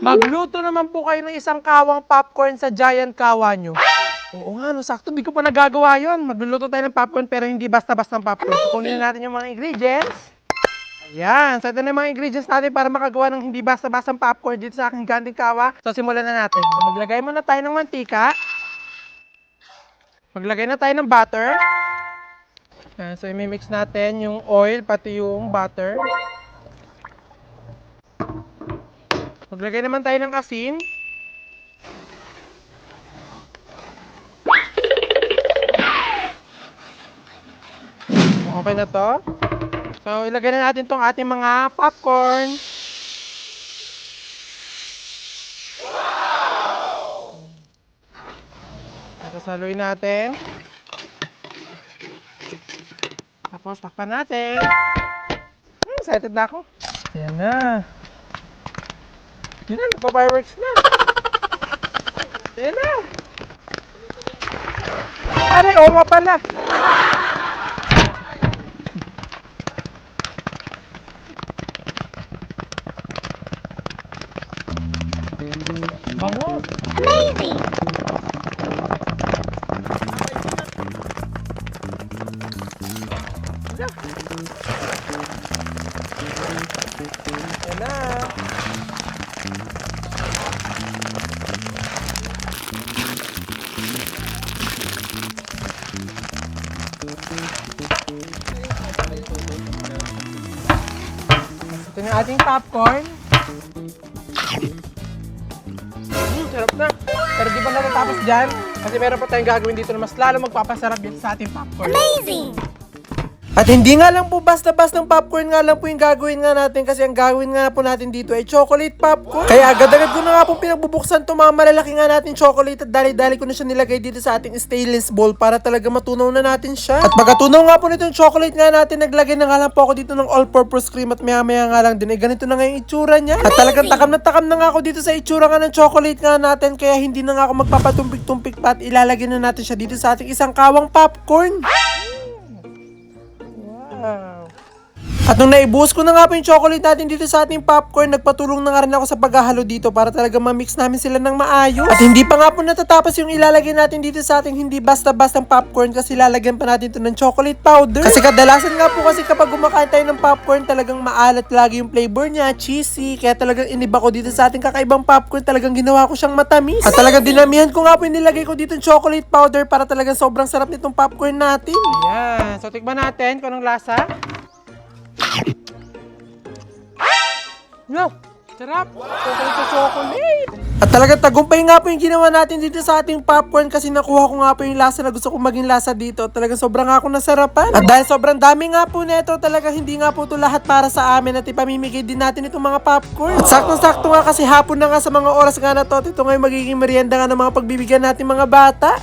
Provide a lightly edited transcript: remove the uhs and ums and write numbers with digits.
Magluto naman po kayo ng isang kawang popcorn sa giant kawa nyo. Oo nga, no, sakto. Di ko pa nagagawa yun. Magluluto tayo ng popcorn pero hindi basta-basta popcorn. Kunin na natin yung mga ingredients. Ayan. So, ito na yung mga ingredients natin para makagawa ng hindi basta-basta popcorn dito sa aking ganting kawa. So, simulan na natin. So, maglagay muna tayo ng mantika. Maglagay na tayo ng butter. Ayan. So, imimix natin yung oil pati yung butter. Maglagay naman tayo ng asin. Okay na to. So, ilagay na natin tong ating mga popcorn. Tapos haluin natin. Tapos takpan natin. Excited na ako. Ayan na. Yun na, nagpa-fireworks na. Ayan na. Aray, oo nga pala. Bango. Amazing! Ayan na. Ito na ating popcorn. Sarap na. Pero di ba natatapos dyan? Kasi meron pa tayong gagawin dito na mas lalo magpapasarap dito sa ating popcorn. Amazing! At hindi nga lang po basta-basta ng popcorn nga lang po yung gagawin nga natin kasi ang gagawin nga po natin dito ay chocolate popcorn. Kaya agad-agad ko na nga po pinagbubuksan ito mga malalaki nga natin chocolate at dali-dali ko na siya nilagay dito sa ating stainless bowl para talaga matunaw na natin siya. At pagkatunaw nga po nitong chocolate nga natin, naglagay na nga lang po ako dito ng all-purpose cream at maya-maya nga lang din ay ganito na nga yung itsura niya. At talagang takam na nga ako dito sa itsura nga ng chocolate nga natin kaya hindi na nga ako magpapatumpik-tumpik pa at ilalagay na natin siya dito sa ating isang kawang popcorn. Wow. At nung naibuhos ko na nga po yung chocolate natin dito sa ating popcorn, nagpatulong na nga rin ako sa paghahalo dito para talaga ma-mix namin sila ng maayos. At hindi pa nga po natatapos yung ilalagay natin dito sa ating hindi basta-bastang popcorn kasi lalagyan pa natin ito ng chocolate powder. Kasi kadalasan nga po kasi kapag kumakain tayo ng popcorn, talagang maalat lagi yung flavor niya, cheesy. Kaya talagang iniba ko dito sa ating kakaibang popcorn, talagang ginawa ko siyang matamis. At talagang dinamihan ko nga po yung nilagay ko dito ng chocolate powder para talagang sobrang sarap nitong popcorn natin. Ayan. So tikman natin kung anong lasa. No, sarap. Chocolate. At talagang tagumpay nga po yung ginawa natin dito sa ating popcorn kasi nakuha ko nga po yung lasa na gusto kong maging lasa dito. Talagang sobrang nga ako nasarapan. At dahil sobrang dami nga po nito, talagang hindi nga po ito lahat para sa amin at ipamimigay din natin itong mga popcorn. At saktong-sakto nga kasi hapon na nga sa mga oras nga na to. Ito nga yung magiging merienda nga ng mga pagbibigyan natin mga bata.